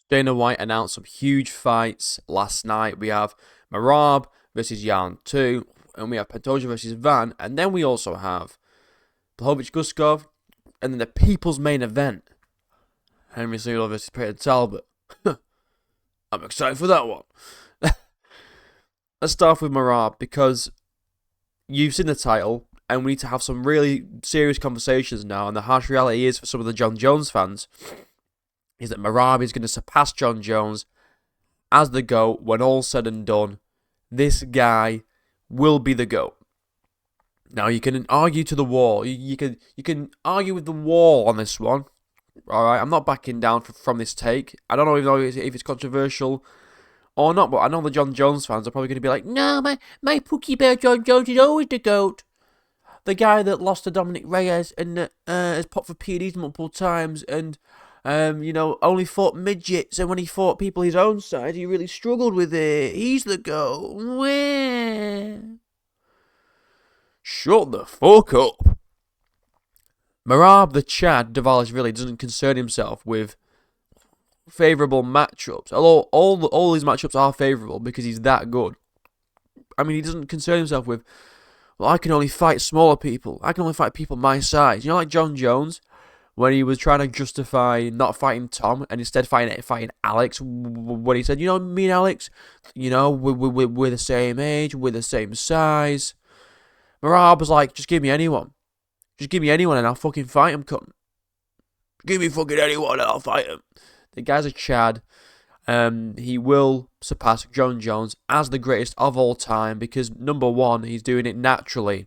Dana White announced some huge fights last night. We have Merab versus Yan 2, and we have Pantoja versus Van, and then we also have Blachowicz Guskov, and then the people's main event, Henry Cejudo versus Petr Talbert. I'm excited for that one. Let's start with Merab, because you've seen the title, and we need to have some really serious conversations now, and the harsh reality is, for some of the Jon Jones fans, is that Merab is going to surpass Jon Jones as the GOAT. When all's said and done, this guy will be the GOAT. Now, you can argue to the wall. You can argue with the wall on this one. Alright, I'm not backing down from this take. I don't even know if it's controversial or not, but I know the Jon Jones fans are probably going to be like, no, my Pookie Bear Jon Jones is always the GOAT. The guy that lost to Dominic Reyes and has popped for PEDs multiple times and only fought midgets, and when he fought people his own size, he really struggled with it. He's the GOAT. Where? Shut the fuck up. Merab the Chad Dvalishvili doesn't concern himself with favourable matchups. Although all his matchups are favourable because he's that good. I mean, he doesn't concern himself with, well, I can only fight smaller people. I can only fight people my size. You know, like Jon Jones, when he was trying to justify not fighting Tom and instead fighting Alex, when he said, me and Alex, we're the same age, we're the same size. Merab was like, just give me anyone. Just give me anyone and I'll fucking fight him, cunt. Give me fucking anyone and I'll fight him. The guy's a Chad. He will surpass Jon Jones as the greatest of all time because, number one, he's doing it naturally.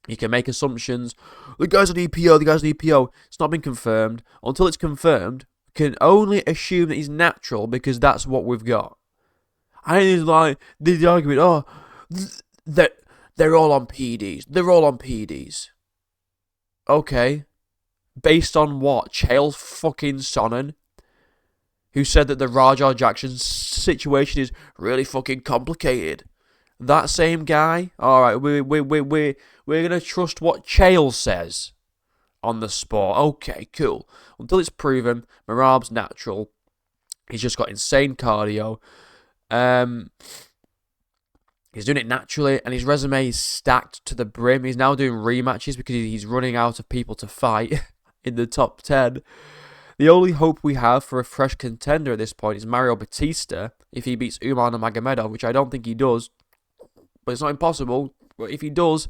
You can make assumptions. The guy's an EPO. It's not been confirmed. Until it's confirmed, we can only assume that he's natural because that's what we've got. I think it's like the argument, they're all on PEDs. They're all on PEDs. Okay. Based on what? Chael fucking Sonnen, who said that the Rajah Jackson situation is really fucking complicated. That same guy, alright, we're gonna trust what Chael says on the sport. Okay, cool. Until it's proven, Merab's natural. He's just got insane cardio. He's doing it naturally, and his resume is stacked to the brim. He's now doing rematches because he's running out of people to fight in the top 10. The only hope we have for a fresh contender at this point is Mario Batista, if he beats Umar Nurmagomedov, which I don't think he does. But it's not impossible. But if he does,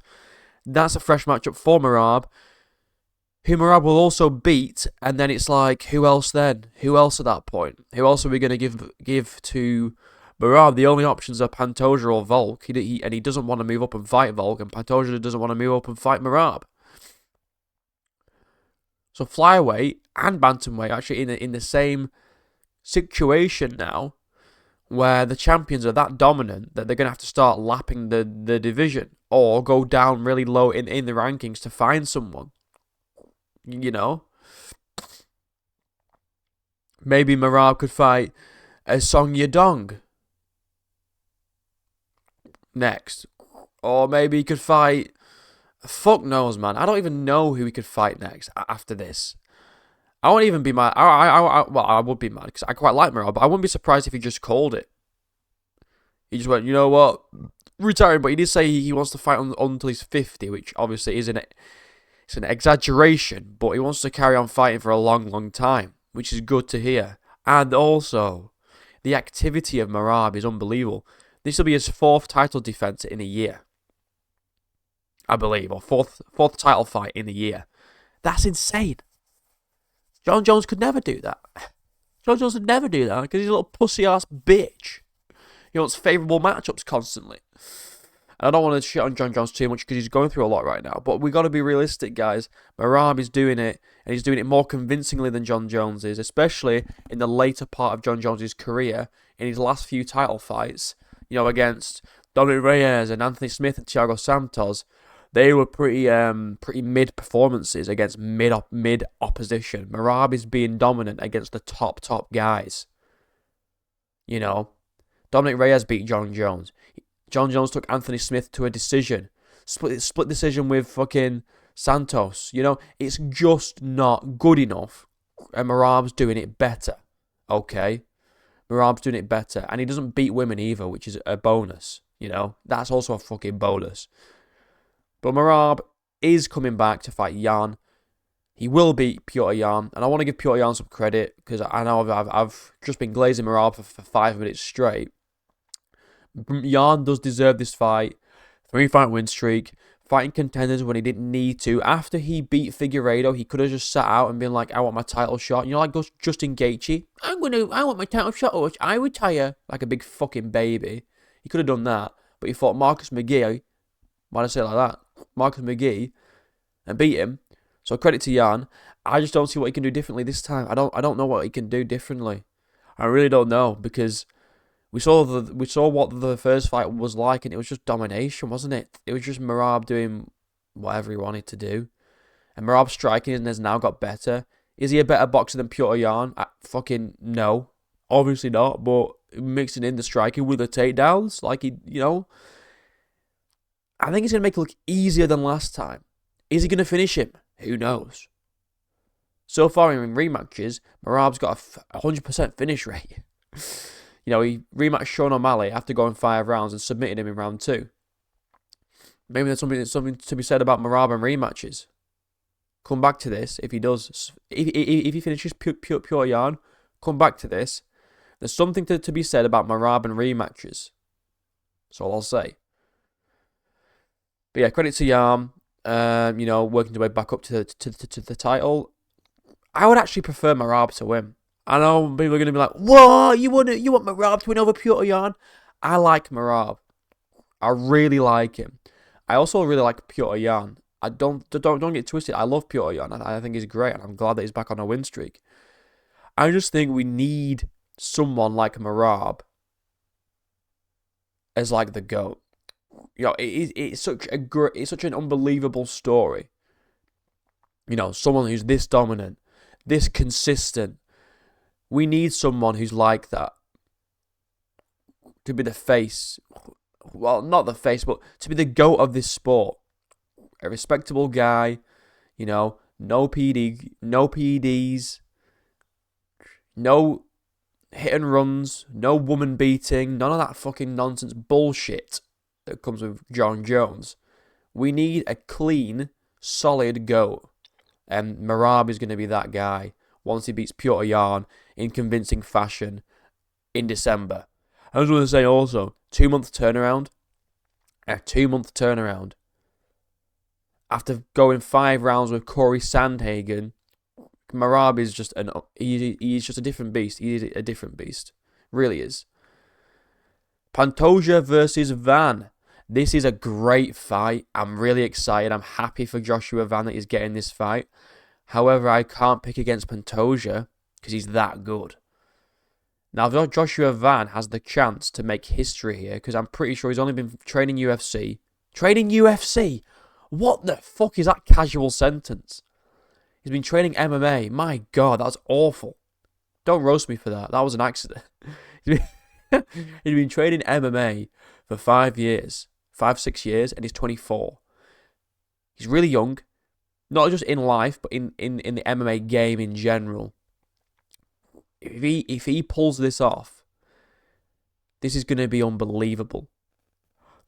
that's a fresh matchup for Merab, who Merab will also beat. And then it's like, who else then? Who else at that point? Who else are we going to give to Merab? The only options are Pantoja or Volk. He doesn't want to move up and fight Volk, and Pantoja doesn't want to move up and fight Merab. So flyweight and bantamweight actually in the same situation now, where the champions are that dominant that they're going to have to start lapping the division or go down really low in the rankings to find someone. Maybe Merab could fight Song Yadong next. Or maybe he could fight... Fuck knows, man. I don't even know who he could fight next after this. I won't even be mad. I would be mad because I quite like Merab, but I wouldn't be surprised if he just called it. He just went, you know what, retiring. But he did say he wants to fight until he's 50, which obviously it's an exaggeration. But he wants to carry on fighting for a long, long time, which is good to hear. And also, the activity of Merab is unbelievable. This will be his 4th title defense in a year, I believe, or fourth title fight in a year. That's insane. Jon Jones could never do that. Jon Jones would never do that because he's a little pussy-ass bitch. He wants favourable matchups constantly. And I don't want to shit on Jon Jones too much because he's going through a lot right now. But we got to be realistic, guys. Merab is doing it, and he's doing it more convincingly than Jon Jones is, especially in the later part of Jon Jones' career, in his last few title fights, against Dominic Reyes and Anthony Smith and Thiago Santos. They were pretty mid performances against mid opposition. Merab is being dominant against the top guys. Dominic Reyes beat Jon Jones. Jon Jones took Anthony Smith to a decision. Split decision with fucking Santos. It's just not good enough. And Merab's doing it better. Okay? Merab's doing it better. And he doesn't beat women either, which is a bonus. That's also a fucking bonus. But Merab is coming back to fight Yan. He will beat Petr Yan, and I want to give Petr Yan some credit because I know I've just been glazing Merab for 5 minutes straight. Yan does deserve this fight. 3-fight win streak, fighting contenders when he didn't need to. After he beat Figueiredo, he could have just sat out and been like, I want my title shot. Like Justin Gaethje, I want my title shot or I retire, like a big fucking baby. He could have done that, but he fought Marcus McGee. Why did I say it like that? Marcus McGee, and beat him. So credit to Yan. I just don't see what he can do differently this time. I don't know what he can do differently. I really don't know, because we saw what the first fight was like, and it was just domination, wasn't it? It was just Merab doing whatever he wanted to do. And Merab's striking has now got better. Is he a better boxer than Petr Yan? Fucking no. Obviously not, but mixing in the striking with the takedowns, like I think he's going to make it look easier than last time. Is he going to finish him? Who knows? So far in rematches, Merab's got a 100% finish rate. He rematched Sean O'Malley after going 5 rounds and submitted him in round 2. Maybe there's something to be said about Merab and rematches. Come back to this if he does. If he finishes Petr Yan, come back to this. There's something to be said about Merab and rematches. That's all I'll say. But yeah, credit to Yan. Working their way back up to the title. I would actually prefer Merab to win. I know people are going to be like, "What? You want Merab to win over Petr Yan?" I like Merab. I really like him. I also really like Petr Yan. I don't get twisted. I love Petr Yan. I think he's great, and I'm glad that he's back on a win streak. I just think we need someone like Merab as like the GOAT. It's such an unbelievable story. Someone who's this dominant, this consistent. We need someone who's like that to be the face. Well, not the face, but to be the GOAT of this sport. A respectable guy, no PEDs, no hit and runs, no woman beating, none of that fucking nonsense bullshit that comes with John Jones. We need a clean, solid GOAT. And Merab is going to be that guy once he beats Petr Yan in convincing fashion in December. I was going to say also, 2-month turnaround. A 2-month turnaround. After going 5 rounds with Corey Sandhagen, Merab is just he's just a different beast. He's a different beast. Really is. Pantoja versus Van. This is a great fight. I'm really excited. I'm happy for Joshua Van that he's getting this fight. However, I can't pick against Pantoja because he's that good. Now, Joshua Van has the chance to make history here because I'm pretty sure he's only been training UFC. Training UFC? What the fuck is that casual sentence? He's been training MMA. My God, that's awful. Don't roast me for that. That was an accident. He's been training MMA for 5 years. 5-6 years, and he's 24. He's really young. Not just in life, but in the MMA game in general. If he pulls this off, this is going to be unbelievable.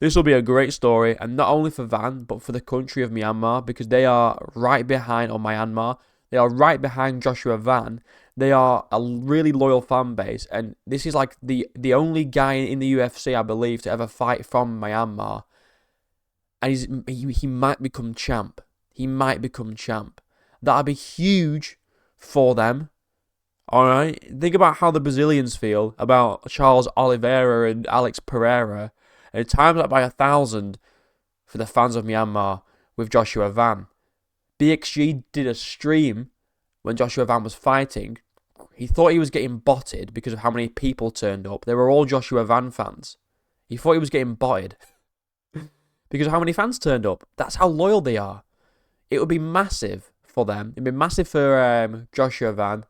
This will be a great story, and not only for Van, but for the country of Myanmar, because they are right behind, or Myanmar, they are right behind Joshua Van. They are a really loyal fan base, and this is like the only guy in the UFC, I believe, to ever fight from Myanmar. And he might become champ. He might become champ. That'd be huge for them. Alright? Think about how the Brazilians feel about Charles Oliveira and Alex Pereira. And times that by 1,000 for the fans of Myanmar with Joshua Van. BXG did a stream when Joshua Van was fighting. He thought he was getting botted because of how many people turned up. They were all Joshua Van fans. He thought he was getting botted because of how many fans turned up. That's how loyal they are. It would be massive for them. It'd be massive for Joshua Van.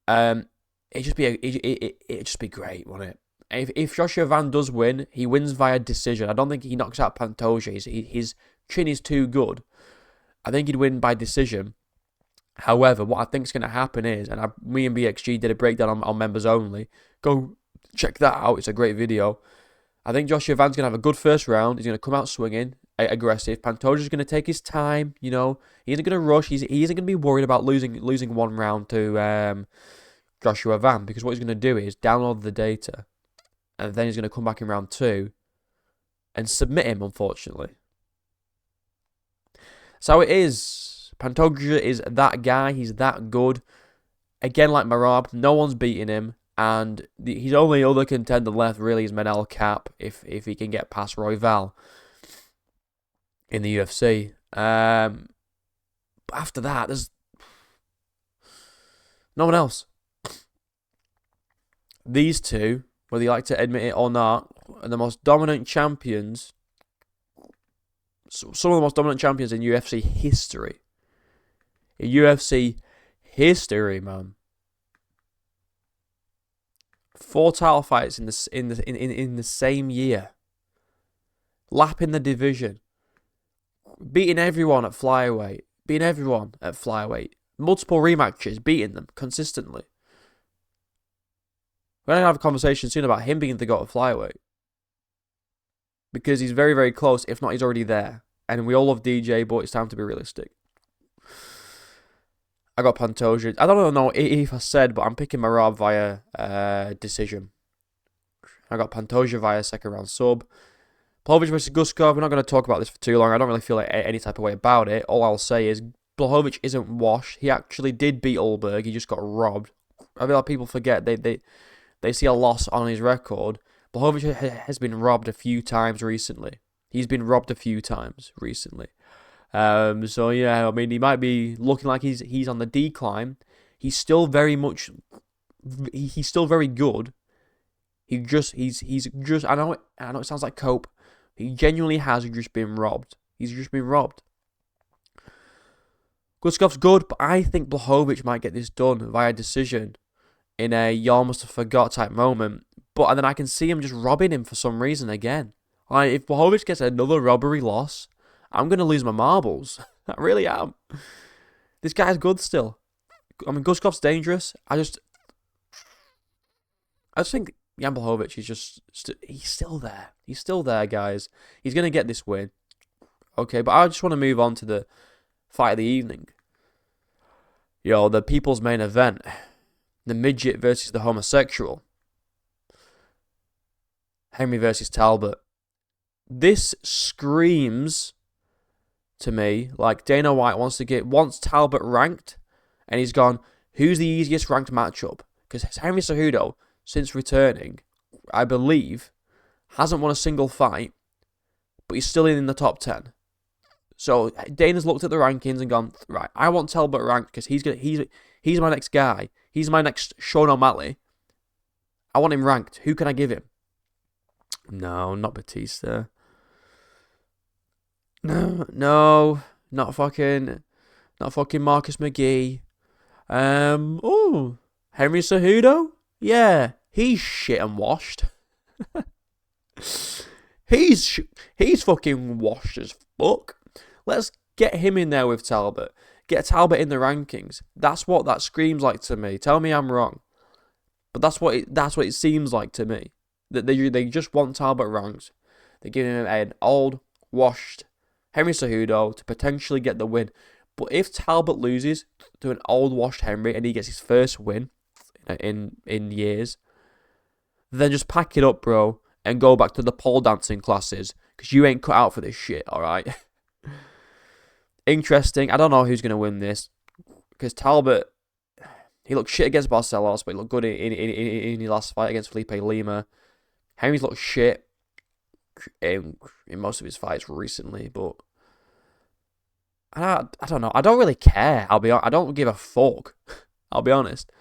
It'd just be great, wouldn't it? If Joshua Van does win, he wins via decision. I don't think he knocks out Pantoja. His chin is too good. I think he'd win by decision. However, what I think is going to happen is, and me and BXG did a breakdown on members only. Go check that out. It's a great video. I think Joshua Van's going to have a good first round. He's going to come out swinging, aggressive. Pantoja's going to take his time. You know, he isn't going to rush. He isn't going to be worried about losing one round to Joshua Van, because what he's going to do is download the data, and then he's going to come back in round 2 and submit him, unfortunately. So it is. Pantoja is that guy. He's that good. Again, like Merab, no one's beating him. And his only other contender left really is Manel Cap, if he can get past Royval in the UFC. But after that, there's no one else. These two, whether you like to admit it or not, are the most dominant champions. Some of the most dominant champions in UFC history. In UFC history, man. 4 title fights in the same year. Lapping the division. Beating everyone at flyweight. Multiple rematches, beating them consistently. We're going to have a conversation soon about him being the GOAT of flyweight. Because he's very, very close. If not, he's already there. And we all love DJ, but it's time to be realistic. I got Pantoja. I don't know if I said, but I'm picking Merab via decision. I got Pantoja via second round sub. Blachowicz versus Guskov. We're not going to talk about this for too long. I don't really feel like any type of way about it. All I'll say is Blachowicz isn't washed. He actually did beat Ulberg. He just got robbed. I feel like people forget. They see a loss on his record. Blachowicz has been robbed a few times recently. So yeah, I mean, he might be looking like he's on the decline. He's still very much. He's still very good. He's just. I know it sounds like cope. He genuinely has just been robbed. He's just been robbed. Guskov's good, but I think Blachowicz might get this done via decision in a you almost forgot type moment. But then I can see him just robbing him for some reason again. Like, if Blachowicz gets another robbery loss, I'm going to lose my marbles. I really am. This guy's good still. I mean, Guskov's dangerous. I just think Jan Blachowicz is he's still there. He's still there, guys. He's going to get this win. Okay, but I just want to move on to the fight of the evening. The people's main event. The midget versus the homosexual. Henry versus Talbert. This screams to me like Dana White wants Talbert ranked, and he's gone, who's the easiest ranked matchup? Because Henry Cejudo, since returning, I believe, hasn't won a single fight, but he's still in the top 10. So Dana's looked at the rankings and gone, right, I want Talbot ranked because he's my next guy. He's my next Sean O'Malley. I want him ranked. Who can I give him? No, not Batista. No, not fucking Marcus McGee. Henry Cejudo? Yeah, he's shit and washed. he's fucking washed as fuck. Let's get him in there with Talbot. Get Talbot in the rankings. That's what that screams like to me. Tell me I'm wrong, but that's what it seems like to me. That they just want Talbot ranked. They're giving him an old, washed Henry Cejudo to potentially get the win. But if Talbot loses to an old, washed Henry and he gets his first win in years, then just pack it up, bro, and go back to the pole dancing classes, because you ain't cut out for this shit, alright? Interesting. I don't know who's going to win this, because Talbot, he looked shit against Barcelos, but he looked good in his last fight against Felipe Lima. Henry's looked shit in most of his fights recently, but I don't know. I don't really care. I don't give a fuck. I'll be honest.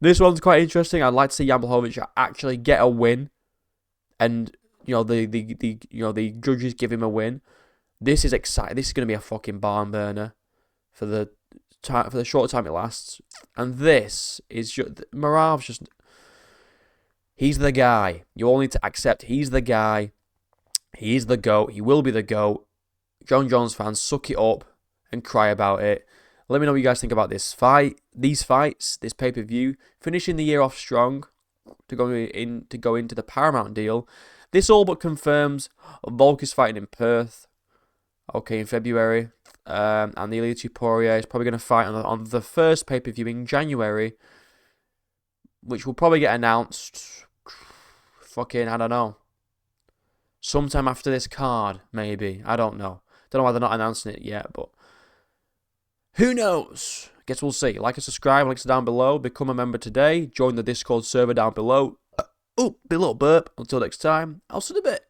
This one's quite interesting. I'd like to see Jan Blachowicz actually get a win, and the judges give him a win. This is exciting. This is going to be a fucking barn burner for the short time it lasts. And this is Merab's just. He's the guy. You all need to accept he's the guy. He's the GOAT. He will be the GOAT. John Jones fans, suck it up and cry about it. Let me know what you guys think about this fight, these fights, this pay-per-view, finishing the year off strong to go into the Paramount deal. This all but confirms Volk is fighting in Perth, okay, in February, and the Ilia Poirier is probably going to fight on the first pay-per-view in January, which will probably get announced, I don't know, sometime after this card, maybe. I don't know. Don't know why they're not announcing it yet, but who knows? Guess we'll see. Like and subscribe, links are down below. Become a member today. Join the Discord server down below. Be a little burp. Until next time, I'll see you in a bit.